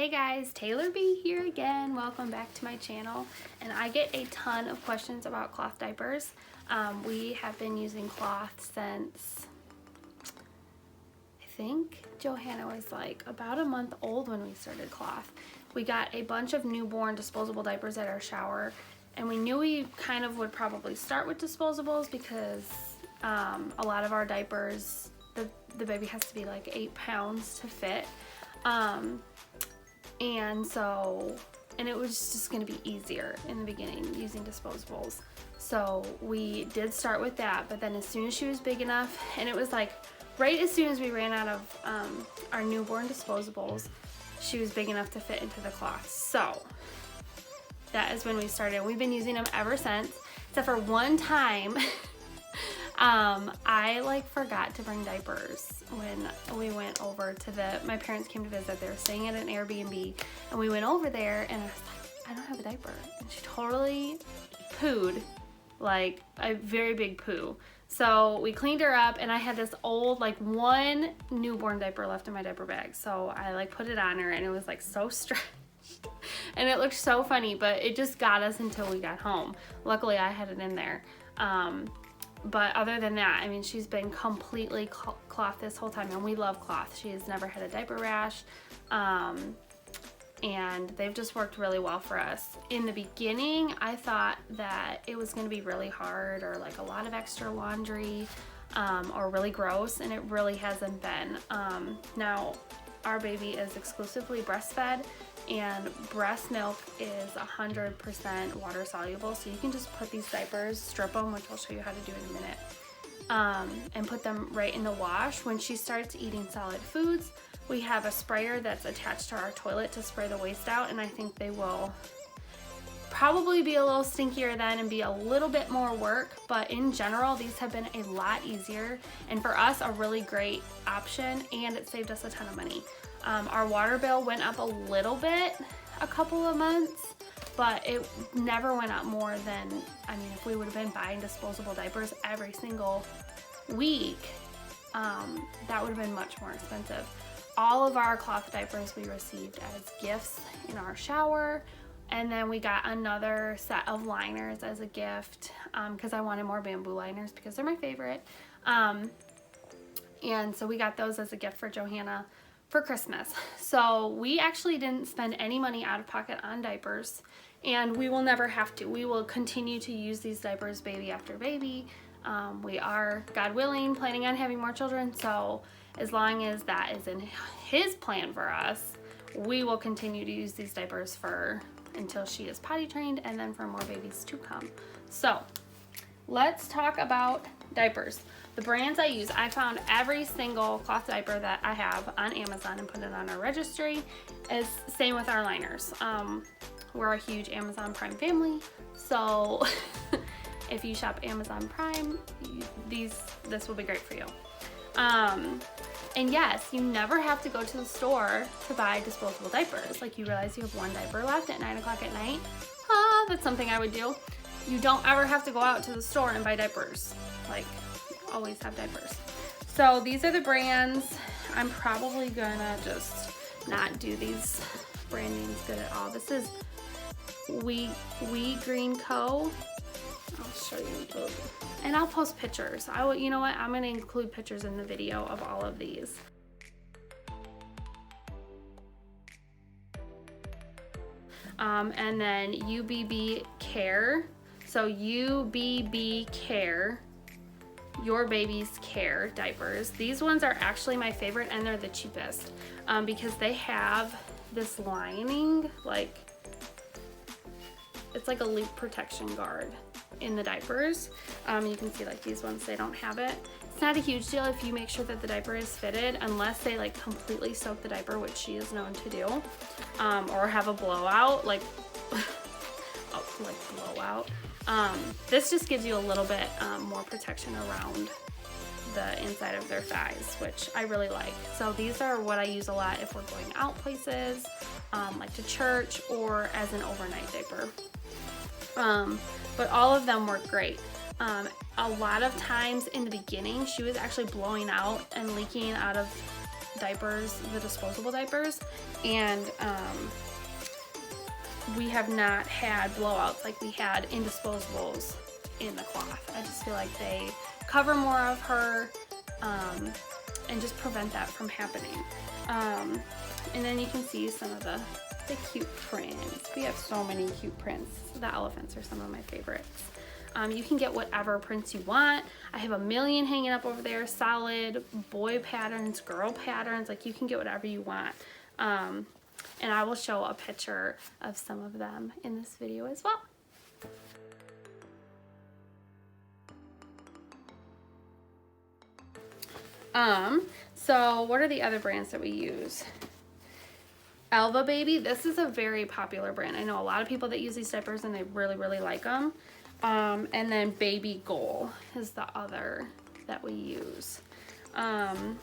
Hey guys, Taylor B here again. Welcome back to my channel. And I get a ton of questions about cloth diapers. We have been using cloth since, I think Johanna was like about a month old when we started cloth. We got a bunch of newborn disposable diapers at our shower, and we knew we kind of would probably start with disposables because a lot of our diapers, the baby has to be like 8 pounds to fit. And it was just going to be easier in the beginning using disposables. So we did start with that, but then as soon as she was big enough, and it was like right as soon as we ran out of our newborn disposables, she was big enough to fit into the cloth. So that is when we started. We've been using them ever since, except for one time. I like forgot to bring diapers when we went over to my parents came to visit. They were staying at an Airbnb, and we went over there, and I was like, I don't have a diaper. And she totally pooed, like a very big poo. So we cleaned her up, and I had this old, like one newborn diaper left in my diaper bag. So I like put it on her, and it was like so stretched. And it looked so funny, but it just got us until we got home. Luckily I had it in there. But other than that, I mean, she's been completely cloth this whole time, and we love cloth. She has never had a diaper rash, and they've just worked really well for us. In the beginning, I thought that it was going to be really hard or like a lot of extra laundry or really gross, and it really hasn't been. Now, our baby is exclusively breastfed, and breast milk is 100% water soluble, so you can just put these diapers, strip them, which I'll show you how to do in a minute, and put them right in the wash. When she starts eating solid foods, we have a sprayer that's attached to our toilet to spray the waste out, and I think they will probably be a little stinkier then and be a little bit more work, but in general these have been a lot easier, and for us a really great option, and it saved us a ton of money. Our water bill went up a little bit a couple of months, but it never went up more than, I mean, if we would have been buying disposable diapers every single week, that would have been much more expensive. All of our cloth diapers we received as gifts in our shower, and then we got another set of liners as a gift because I wanted more bamboo liners because they're my favorite. And so we got those as a gift for Johanna for Christmas. So we actually didn't spend any money out of pocket on diapers, and we will never have to. We will continue to use these diapers baby after baby. We are, God willing, planning on having more children, so as long as that is in His plan for us, we will continue to use these diapers until she is potty trained, and then for more babies to come. So let's talk about diapers. The brands I use, I found every single cloth diaper that I have on Amazon and put it on our registry. Is same with our liners. We're a huge Amazon Prime family, so if you shop Amazon Prime, this will be great for you. And yes, you never have to go to the store to buy disposable diapers. Like, you realize you have one diaper left at 9 o'clock at night. That's something I would do. You don't ever have to go out to the store and buy diapers. Like, always have diapers. So these are the brands. I'm probably gonna just not do these brand names good at all. This is We Green Co. I'll show you both. And I'll post pictures. You know what? I'm gonna include pictures in the video of all of these. And then UBB Care. So UBB Care, Your Baby's Care diapers. These ones are actually my favorite, and they're the cheapest because they have this lining, like it's like a leak protection guard in the diapers. You can see like these ones, they don't have it. It's not a huge deal if you make sure that the diaper is fitted, unless they like completely soak the diaper, which she is known to do, or have a blowout, like blowout. This just gives you a little bit more protection around the inside of their thighs, which I really like. So these are what I use a lot if we're going out places, like to church, or as an overnight diaper. But all of them work great. A lot of times in the beginning, she was actually blowing out and leaking out of diapers, the disposable diapers, and we have not had blowouts like we had in disposables in the cloth. I just feel like they cover more of her and just prevent that from happening. And then you can see some of the cute prints. We have so many cute prints. The elephants are some of my favorites. You can get whatever prints you want. I have a million hanging up over there. Solid boy patterns, girl patterns. Like, you can get whatever you want. And I will show a picture of some of them in this video as well. So what are the other brands that we use? Elva Baby. This is a very popular brand. I know a lot of people that use these diapers and they really, really like them. And then Baby Goal is the other that we use. And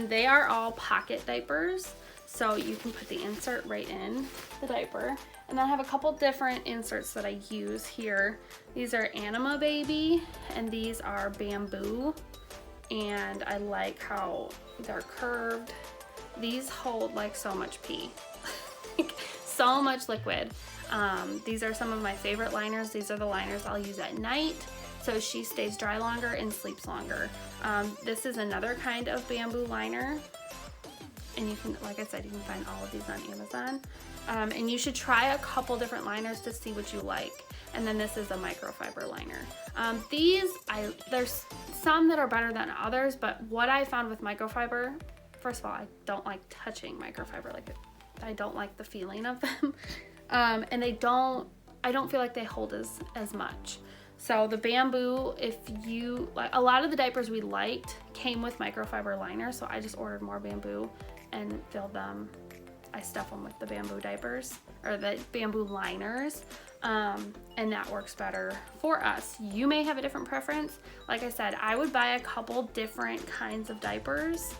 they are all pocket diapers. So you can put the insert right in the diaper. And then I have a couple different inserts that I use here. These are Anima Baby and these are Bamboo. And I like how they're curved. These hold like so much pee. So much liquid. These are some of my favorite liners. These are the liners I'll use at night so she stays dry longer and sleeps longer. This is another kind of bamboo liner. And you can, like I said, you can find all of these on Amazon. And you should try a couple different liners to see what you like. And then this is a microfiber liner. There's some that are better than others, but what I found with microfiber, first of all, I don't like touching microfiber. I don't like the feeling of them. And I don't feel like they hold as much. So the bamboo, if you like, a lot of the diapers we liked came with microfiber liners, so I just ordered more bamboo and filled them. I stuff them with the bamboo diapers or the bamboo liners, and that works better for us. You may have a different preference. Like I said, I would buy a couple different kinds of diapers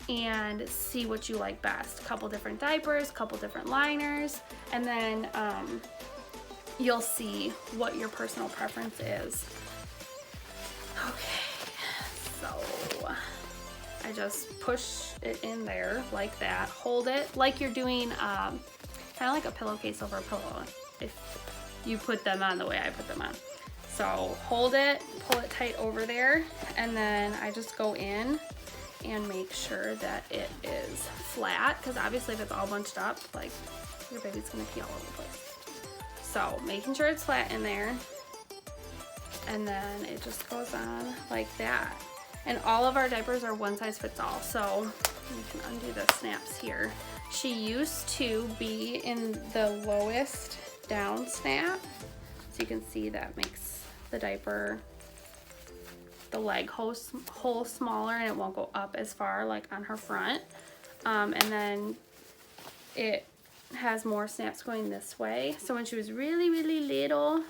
and see what you like best. A couple different diapers, couple different liners, and then you'll see what your personal preference is. Okay, so I just push it in there like that. Hold it like you're doing kind of like a pillowcase over a pillow if you put them on the way I put them on. So hold it, pull it tight over there, and then I just go in and make sure that it is flat, because obviously if it's all bunched up, like, your baby's gonna pee all over the place. So making sure it's flat in there, and then it just goes on like that. And all of our diapers are one size fits all, so you can undo the snaps here. She used to be in the lowest down snap, so you can see that makes the diaper, the leg hole smaller, and it won't go up as far like on her front. And then it has more snaps going this way. So when she was really, really little,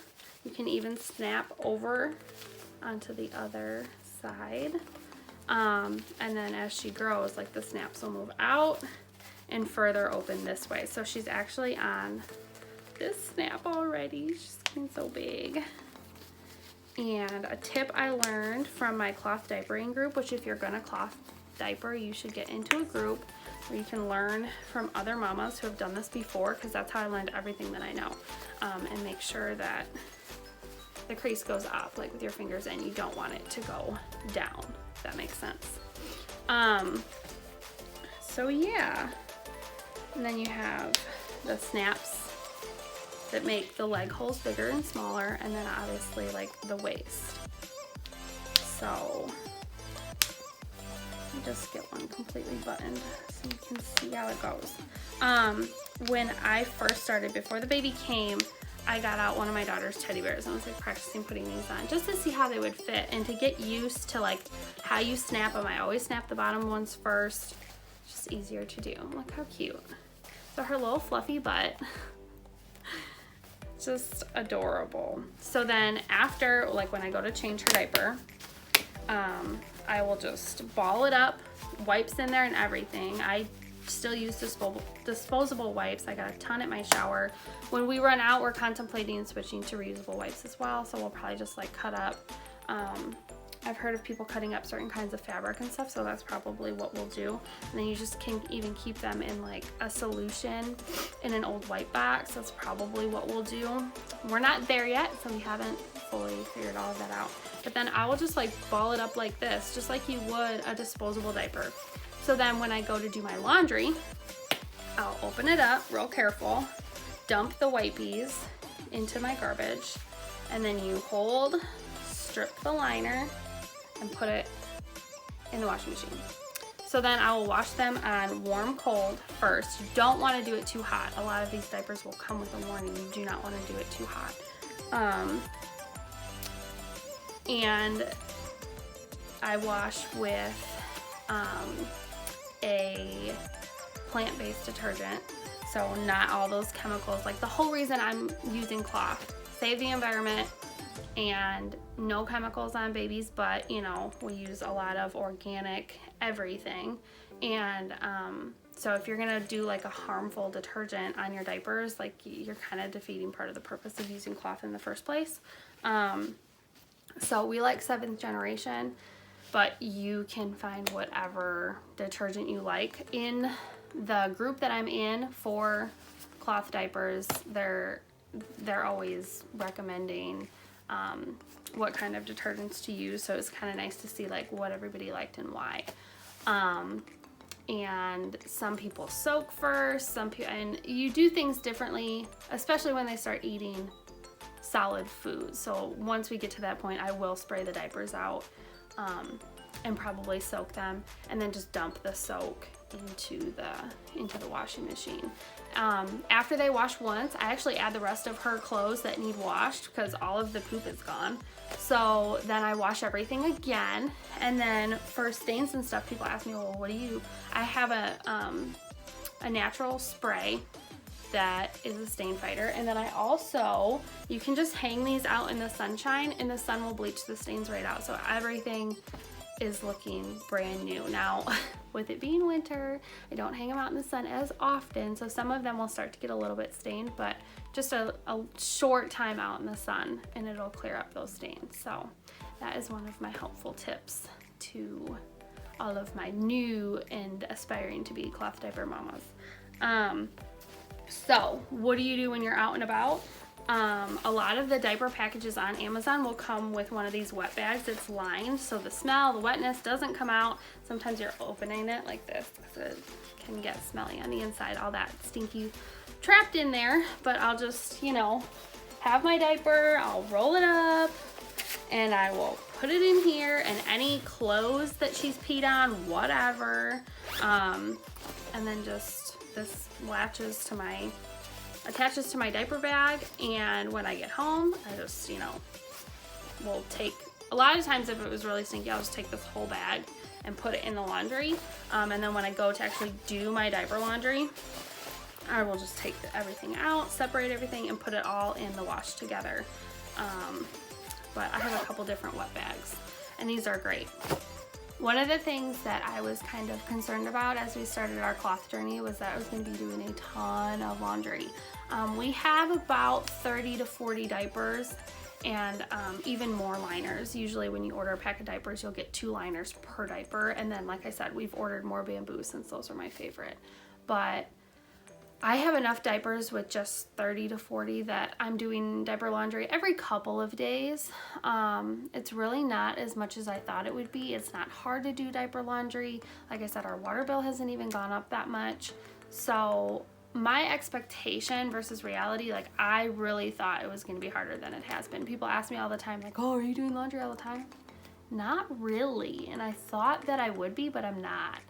you can even snap over onto the other side. And then as she grows, like, the snaps will move out and further open this way. So she's actually on this snap already. She's getting so big. And a tip I learned from my cloth diapering group, which if you're gonna cloth diaper, you should get into a group where you can learn from other mamas who have done this before, because that's how I learned everything that I know. And make sure that the crease goes up, like with your fingers in. You don't want it to go down, if that makes sense. So yeah. And then you have the snaps that make the leg holes bigger and smaller, and then obviously like the waist. So you just get one completely buttoned so you can see how it goes. When I first started, before the baby came, I got out one of my daughter's teddy bears and was like practicing putting these on just to see how they would fit and to get used to like how you snap them. I always snap the bottom ones first. It's just easier to do. Look how cute. So her little fluffy butt. Just adorable. So then after, like when I go to change her diaper, I will just ball it up, wipes in there and everything. I still use disposable wipes. I got a ton at my shower. When we run out, we're contemplating switching to reusable wipes as well, so we'll probably just like cut up I've heard of people cutting up certain kinds of fabric and stuff, so that's probably what we'll do. And then you just can even keep them in like a solution in an old white box. That's probably what we'll do. We're not there yet, so we haven't fully figured all of that out. But then I will just like ball it up like this, just like you would a disposable diaper. So then when I go to do my laundry, I'll open it up real careful, dump the wipies into my garbage, and then you hold, strip the liner, and put it in the washing machine. So then I will wash them on warm cold first. You don't want to do it too hot. A lot of these diapers will come with a warning. You do not want to do it too hot. And I wash with a plant-based detergent, so not all those chemicals. Like the whole reason I'm using cloth, save the environment, and no chemicals on babies, but you know, we use a lot of organic everything. And so if you're gonna do like a harmful detergent on your diapers, like you're kind of defeating part of the purpose of using cloth in the first place. So we like 7th generation, but you can find whatever detergent you like. In the group that I'm in for cloth diapers, they're always recommending what kind of detergents to use, so it's kind of nice to see like what everybody liked and why. And some people soak first, some people, and you do things differently, especially when they start eating solid food. So once we get to that point, I will spray the diapers out and probably soak them, and then just dump the soak into the washing machine. After they wash once, I actually add the rest of her clothes that need washed because all of the poop is gone. So then I wash everything again, and then for stains and stuff, people ask me, well, what do you? I have a natural spray that is a stain fighter, and then I also, you can just hang these out in the sunshine and the sun will bleach the stains right out, so everything is looking brand new. Now with it being winter, I don't hang them out in the sun as often, so some of them will start to get a little bit stained, but just a short time out in the sun and it'll clear up those stains. So that is one of my helpful tips to all of my new and aspiring to be cloth diaper mamas. So what do you do when you're out and about? A lot of the diaper packages on Amazon will come with one of these wet bags. It's lined, so the smell, the wetness doesn't come out. Sometimes you're opening it like this because it can get smelly on the inside, all that stinky trapped in there. But I'll just, you know, have my diaper, I'll roll it up, and I will put it in here, and any clothes that she's peed on, whatever, and then just this attaches to my diaper bag, and when I get home, I just, you know, will take, a lot of times if it was really stinky, I'll just take this whole bag and put it in the laundry, and then when I go to actually do my diaper laundry, I will just take everything out, separate everything, and put it all in the wash together. But I have a couple different wet bags, and these are great. One of the things that I was kind of concerned about as we started our cloth journey was that I was going to be doing a ton of laundry. We have about 30 to 40 diapers and even more liners. Usually when you order a pack of diapers, you'll get 2 liners per diaper. And then, like I said, we've ordered more bamboo since those are my favorite. But I have enough diapers with just 30 to 40 that I'm doing diaper laundry every couple of days. It's really not as much as I thought it would be. It's not hard to do diaper laundry. Like I said, our water bill hasn't even gone up that much. So my expectation versus reality, like I really thought it was going to be harder than it has been. People ask me all the time, like, oh, are you doing laundry all the time? Not really. And I thought that I would be, but I'm not.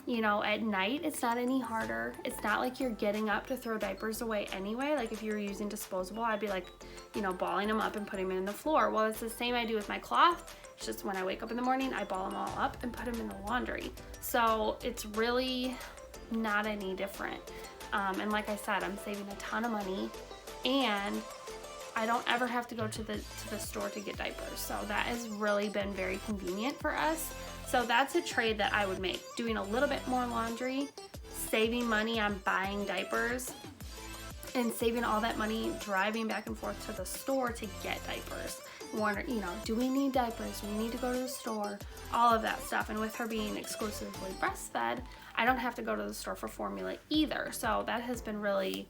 You know, at night, it's not any harder. It's not like you're getting up to throw diapers away anyway. Like if you were using disposable, I'd be like, you know, balling them up and putting them in the floor. Well, it's the same I do with my cloth. It's just when I wake up in the morning, I ball them all up and put them in the laundry. So it's really not any different. And like I said, I'm saving a ton of money, and I don't ever have to go to the store to get diapers. So that has really been very convenient for us. So that's a trade that I would make, doing a little bit more laundry, saving money on buying diapers, and saving all that money driving back and forth to the store to get diapers. Wonder, you know, do we need diapers? Do we need to go to the store? All of that stuff. And with her being exclusively breastfed, I don't have to go to the store for formula either. So that has been really,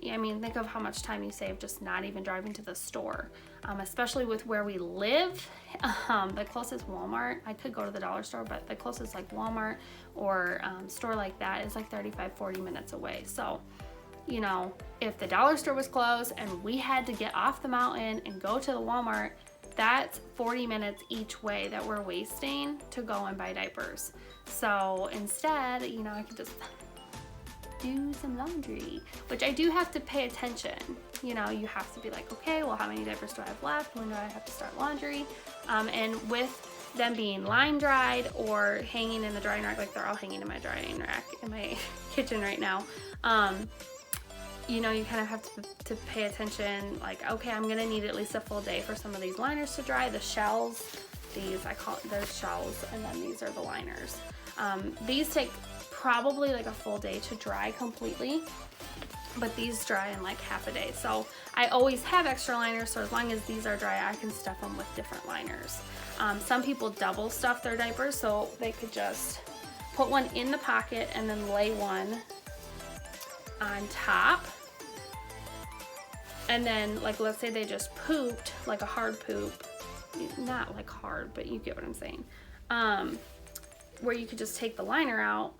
I mean, think of how much time you save just not even driving to the store. Especially with where we live, the closest Walmart, I could go to the dollar store, but the closest like Walmart or store like that is like 35-40 minutes away. So, you know, if the dollar store was closed and we had to get off the mountain and go to the Walmart, that's 40 minutes each way that we're wasting to go and buy diapers. So instead, you know, I could just do some laundry, which I do have to pay attention. You know, you have to be like, okay, well, how many diapers do I have left? When do I have to start laundry? And with them being line dried or hanging in the drying rack, like they're all hanging in my drying rack in my kitchen right now, you know, you kind of have to pay attention, like, okay, I'm gonna need at least a full day for some of these liners to dry. The shells, these, I call it, they're shells, and then these are the liners. These take probably like a full day to dry completely, but these dry in like half a day. So I always have extra liners, so as long as these are dry, I can stuff them with different liners. Some people double stuff their diapers, so they could just put one in the pocket and then lay one on top. And then, like, let's say they just pooped, like a hard poop, not like hard, but you get what I'm saying, where you could just take the liner out,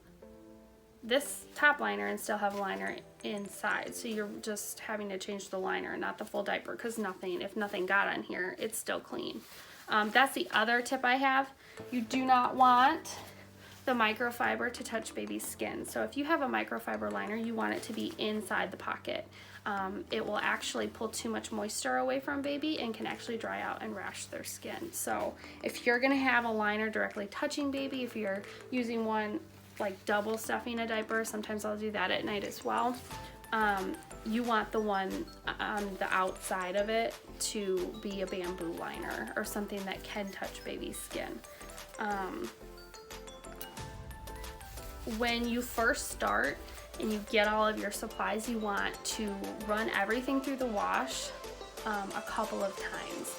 this top liner, and still have a liner inside. So you're just having to change the liner, not the full diaper, because if nothing got on here, it's still clean. That's the other tip I have. You do not want the microfiber to touch baby's skin. So if you have a microfiber liner, you want it to be inside the pocket. It will actually pull too much moisture away from baby and can actually dry out and rash their skin. So if you're gonna have a liner directly touching baby, if you're using one like double stuffing a diaper, sometimes I'll do that at night as well, you want the one on the outside of it to be a bamboo liner or something that can touch baby's skin. When you first start and you get all of your supplies, you want to run everything through the wash a couple of times.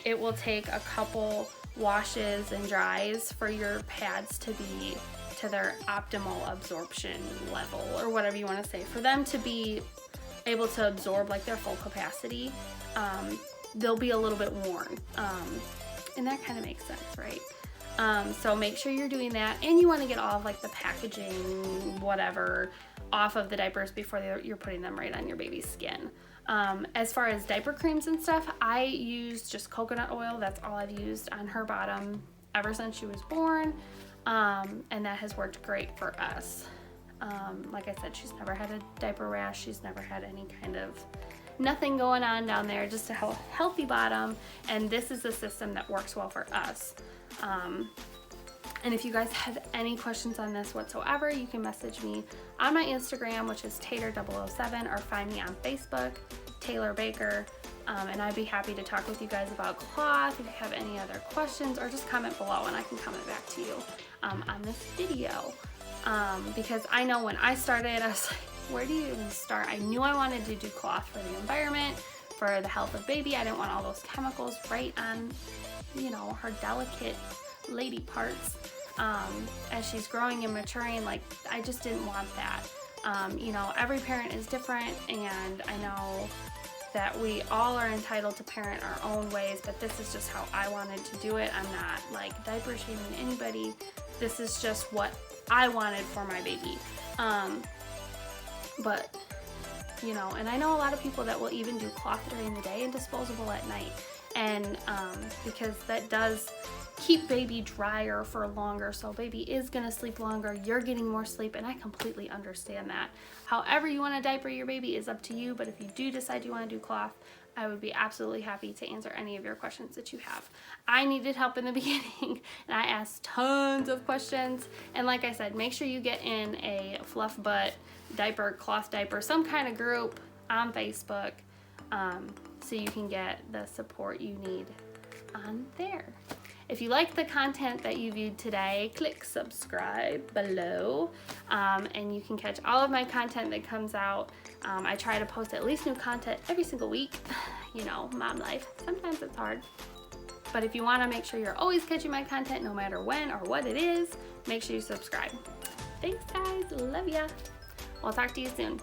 It will take a couple washes and dries for your pads to be to their optimal absorption level, or whatever you want to say, for them to be able to absorb like their full capacity. They'll be a little bit worn, and that kind of makes sense, right? So make sure you're doing that, and you want to get all of like the packaging, whatever, off of the diapers before you're putting them right on your baby's skin. As far as diaper creams and stuff, I use just coconut oil. That's all I've used on her bottom ever since she was born, and that has worked great for us. Like I said, she's never had a diaper rash. She's never had any kind of nothing going on down there, just a healthy bottom, and this is a system that works well for us. And if you guys have any questions on this whatsoever, you can message me on my Instagram, which is Tater007, or find me on Facebook, Taylor Baker, and I'd be happy to talk with you guys about cloth if you have any other questions, or just comment below and I can comment back to you on this video. Because I know when I started, I was like, where do you even start? I knew I wanted to do cloth for the environment, for the health of baby. I didn't want all those chemicals right on, you know, her delicate lady parts as she's growing and maturing. Like, I just didn't want that. You know, every parent is different, and I know that we all are entitled to parent our own ways, but this is just how I wanted to do it. I'm not like diaper shaming anybody. This is just what I wanted for my baby. But you know, and I know a lot of people that will even do cloth during the day and disposable at night, and because that does keep baby drier for longer, so baby is gonna sleep longer, you're getting more sleep, and I completely understand that. However you want to diaper your baby is up to you, but if you do decide you want to do cloth, I would be absolutely happy to answer any of your questions that you have. I needed help in the beginning, and I asked tons of questions, and like I said, make sure you get in a fluff butt diaper, cloth diaper, some kind of group on Facebook, so you can get the support you need on there. If you like the content that you viewed today, click subscribe below, and you can catch all of my content that comes out. I try to post at least new content every single week. You know, mom life, sometimes it's hard. But if you want to make sure you're always catching my content no matter when or what it is, make sure you subscribe. Thanks guys, love ya. I'll talk to you soon.